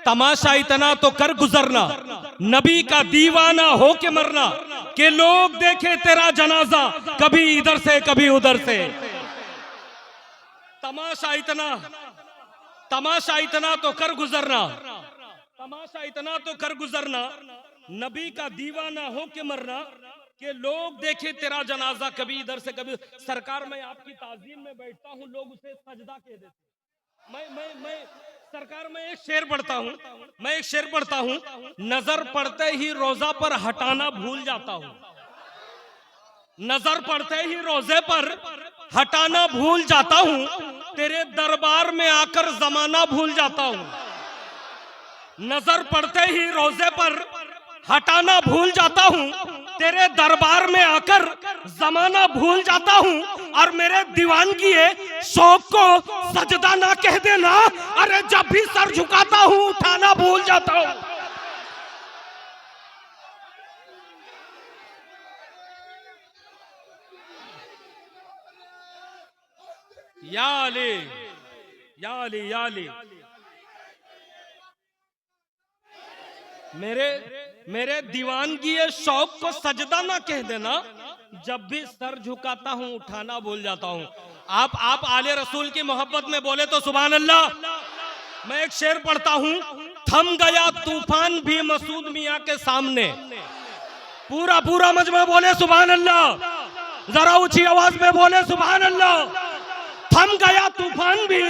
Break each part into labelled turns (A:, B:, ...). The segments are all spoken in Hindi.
A: तमाशा इतना तो कर गुजरना, नबी का दीवाना हो के मरना, कि लोग देखे तेरा जनाजा कभी इधर से कभी उधर से। तमाशा इतना तो कर गुजरना, तमाशा इतना तो कर गुजरना, नबी का दीवाना हो के मरना, कि लोग देखे तेरा जनाजा कभी इधर से कभी। सरकार, मैं आपकी ताजीम में बैठता हूँ, लोग उसे सजदा कह देते। मैं सरकार, मैं एक शेर पढ़ता हूँ, नजर पड़ते ही रोजा पर हटाना भूल जाता हूँ, नजर पड़ते ही रोजे पर हटाना भूल जाता हूँ, तेरे दरबार में आकर जमाना भूल जाता हूँ। नजर पड़ते ही रोजे पर हटाना भूल जाता हूँ, तेरे दरबार में आकर जमाना भूल जाता हूँ। और मेरे दीवानगी शौक को सजदा ना कह देना, अरे जब भी सर झुकाता हूँ उठाना भूल जाता हूँ। या अली, या अली, या अली। मेरे दीवानगी शौक को सजदा ना कह देना, जब भी सर झुकाता हूँ उठाना भूल जाता हूँ। आप आले रसूल की मोहब्बत में बोले तो सुभान अल्लाह। मैं एक शेर पढ़ता हूँ, थम गया तूफान भी मसूद मियां के सामने। पूरा मजमा बोले सुभान अल्लाह, जरा ऊंची आवाज में बोले सुभान अल्लाह। थम गया तूफान भी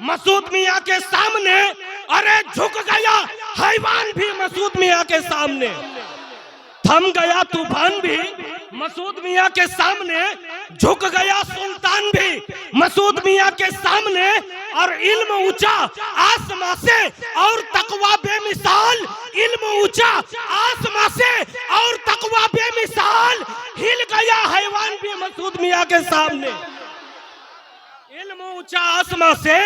A: मसूद मियां के सामने, अरे झुक गया हैवान भी मसूद मियां के सामने। थम गया तूफान भी मसूद मियां के सामने, झुक गया सुल्तान भी मसूद मियां के सामने। और इल्म ऊंचा आसमां से और तकवा बेमिसाल, इल्म ऊंचा आसमां से और तकवा बेमिसाल, हिल गया हैवान भी मसूद मियां के सामने। इल्म ऊंचा आसमां से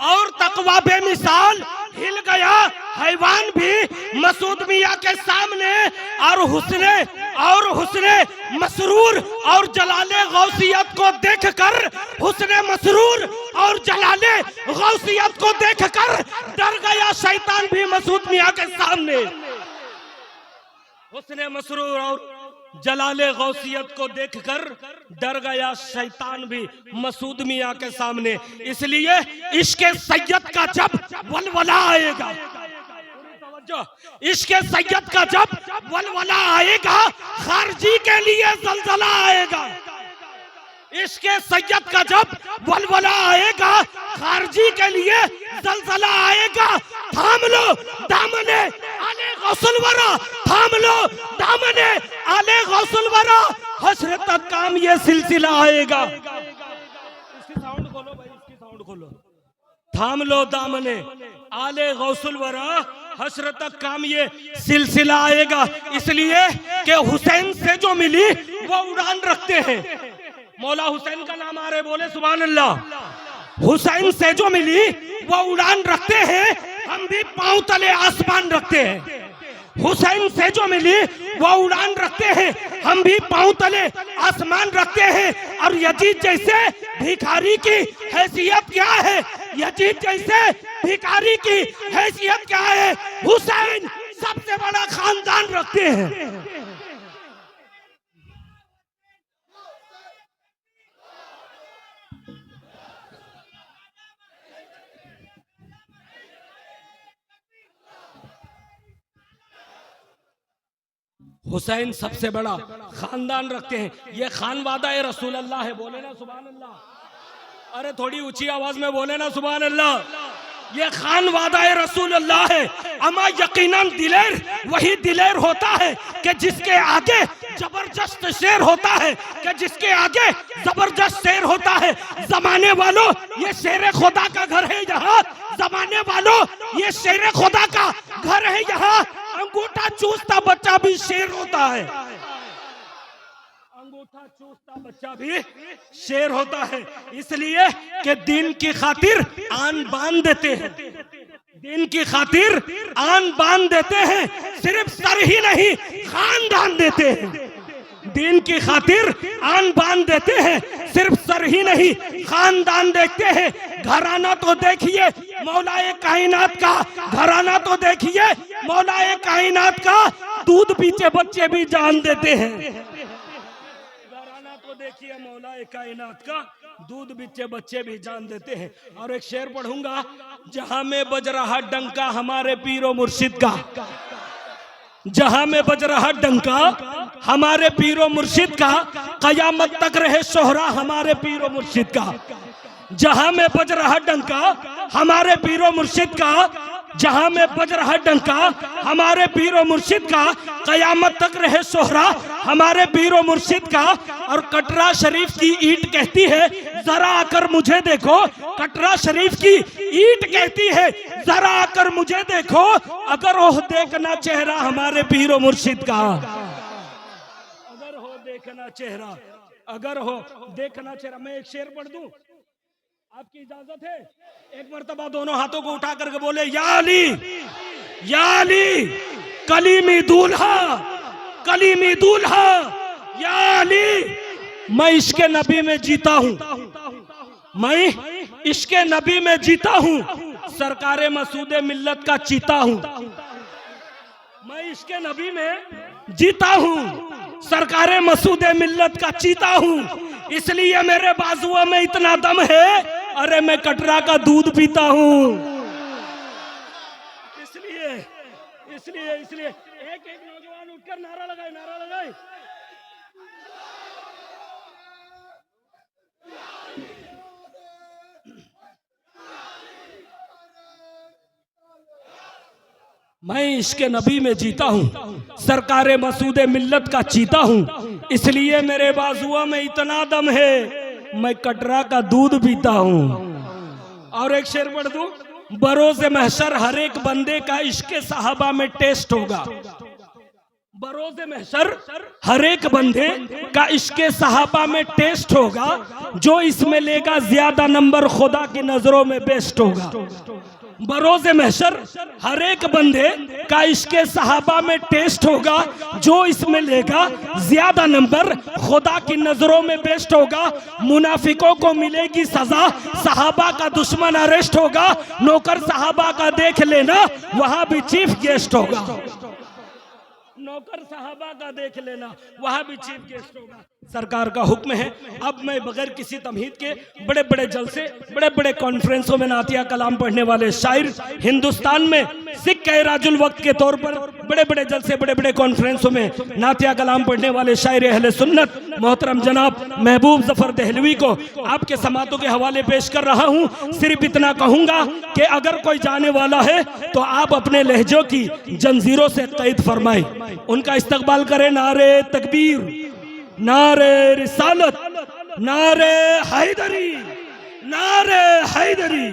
A: और तकवा बेमिसाल, हिल गया हैवान भी मसूद मियां के सामने। और हुस्ने मसरूर और जलाले गौसियत को देखकर, हुस्ने मसरूर और जलाले गौसियत को देखकर डर गया शैतान भी मसूद मियां के सामने। हुस्ने मसरूर और जलाले गौसियत को देखकर डर गया शैतान भी मसूद मियां के सामने। इसलिए इश्क सैयद का जब वलवला आएगा, इश्क सैयद का जब वलवला आएगा, खारजी के लिए जलजला आएगा। इश्क सैयद का जब वलवला आएगा, खारजी के लिए जलजला आएगा। थाम लो दामने आले गौसुलवरा, थाम लो दामने आले गौसुलवरा, हश्र तक काम ये सिलसिला आएगा। इसकी साउंड खोलो भाई, इसकी साउंड खोलो। थाम लो दामने आले गौसुलवरा, हश्र तक काम ये सिलसिला आएगा। इसलिए कि हुसैन से जो मिली वो उड़ान रखते हैं। मौला हुसैन का नाम आ रहे, बोले सुभान अल्लाह। हुसैन से जो मिली वो उड़ान रखते हैं, हम भी पांव तले आसमान रखते हैं। हुसैन से जो मिली वो उड़ान रखते हैं, हम भी पांव तले आसमान रखते हैं। और यजीद जैसे भिखारी की हैसियत क्या है, यजीद जैसे भिखारी की हैसियत क्या है, हुसैन सबसे बड़ा खानदान रखते हैं। हुसैन सबसे बड़ा खानदान रखते हैं। ये खान वादा रसूल अल्लाह है, बोले ना सुभान अल्लाह। अरे थोड़ी ऊंची आवाज में बोले ना सुभान अल्लाह। ये खान वादा रसूल अल्लाह है। अमा यकीनन दिलेर वही दिलेर होता है कि जिसके आगे जबरदस्त शेर होता है, कि जिसके आगे जबरदस्त शेर होता है। जमाने वालों ये शेर खुदा का घर है यहाँ, जमाने वालों ये शेर खुदा का घर है यहाँ। अंगूठा चूसता बच्चा भी शेर होता है, अंगूठा चूसता बच्चा भी शेर होता है। इसलिए कि दीन की खातिर आन बान देते हैं, दीन की खातिर आन बान देते हैं। सिर्फ सर ही नहीं खानदान देते हैं, दीन की खातिर आन बान देते हैं। सिर्फ सर ही नहीं खानदान देखते हैं। घराना तो देखिए मौलाए कायनात का, घराना तो देखिए मौलाए कायनात का, दूध पीते बच्चे भी जान देते हैं। घराना तो देखिए मौलाए कायनात का, दूध पीते बच्चे भी जान देते हैं। और एक शेर पढ़ूंगा, जहां में बज रहा डंका हमारे पीरो मुर्शिद का, जहां में बज रहा डंका हमारे पीरो मुर्शिद का, कयामत तक रहे शोहरा हमारे पीरो मुर्शिद का। जहां में बज रहा डंका हमारे पीरो मुर्शिद का, जहां में बज रहा डंका हमारे पीरो मुर्शिद का, कयामत तक रहे शोहरा हमारे पीरो मुर्शिद का। और कटरा शरीफ की ईंट कहती है जरा आकर मुझे देखो, कटरा शरीफ की ईंट कहती है जरा आकर मुझे देखो, अगर हो देखना चेहरा हमारे पीरो मुर्शिद का, अगर हो देखना चेहरा, अगर हो देखना चेहरा। मैं एक शेर पढ़ दूं, आपकी इजाजत है? एक मर्तबा दोनों हाथों को उठा करके बोले, या अली, या अली, कलीमी दूल्हा, कलीमी दूल्हा, या अली। मैं इश्क़ नबी में जीता हूं, मैं इश्क़ नबी में जीता हूं, सरकारे मसूदे मिल्लत का चीता हूं। मैं इश्क़ नबी में जीता हूं, सरकारे मसूदे मिल्लत का चीता हूं, इसलिए मेरे बाजुओं में इतना दम है, अरे मैं कटरा का दूध पीता हूं। इसलिए इसलिए इसलिए एक एक नौजवान उठकर नारा लगाए, नारा लगाए। मैं इश्क़ नबी में जीता हूँ, सरकारे मसूदे मिल्लत का चीता हूँ, इसलिए मेरे बाजुओं में इतना दम है, मैं कटरा का दूध पीता हूँ। और एक शेर पढ़ दूं, बरोज़े महशर हर एक बंदे का इश्क़ सहाबा में टेस्ट होगा। बरोज़े महशर हर एक बंदे का इश्क़ सहाबा में टेस्ट होगा, जो इसमें लेगा ज्यादा नंबर खुदा की नजरों में बेस्ट होगा। बरोज़े महशर हर एक बंदे का इश्क़ सहाबा में टेस्ट होगा, जो इसमें लेगा ज्यादा नंबर खुदा की नजरों में बेस्ट होगा। मुनाफिकों को मिलेगी सजा, सहाबा का दुश्मन अरेस्ट होगा, नौकर सहाबा का देख लेना वहां भी चीफ गेस्ट होगा। नौकर साहबा का देख लेना वहां भी चीफ गेस्ट होगा। सरकार का हुक्म है, अब मैं बगैर किसी तमहीद के बड़े बड़े जलसे, बड़े बड़े कॉन्फ्रेंसों में नातिया कलाम पढ़ने वाले शायर हिंदुस्तान में सिख के राजुल वक्त के तौर पर बड़े बड़े जलसे, बड़े बड़े कॉन्फ्रेंसों में नातिया कलाम पढ़ने वाले शायर अहले सुन्नत मोहतरम जनाब महबूब जफर दहलवी को आपके समातों के हवाले पेश कर रहा हूँ। सिर्फ इतना कहूंगा कि अगर कोई जाने वाला है तो आप अपने लहजों की जंजीरों से कैद फरमाएं, उनका इस्तकबाल करें। नारे तकबीर, नारे रिसालत, नारे हैदरी, नारे हैदरी।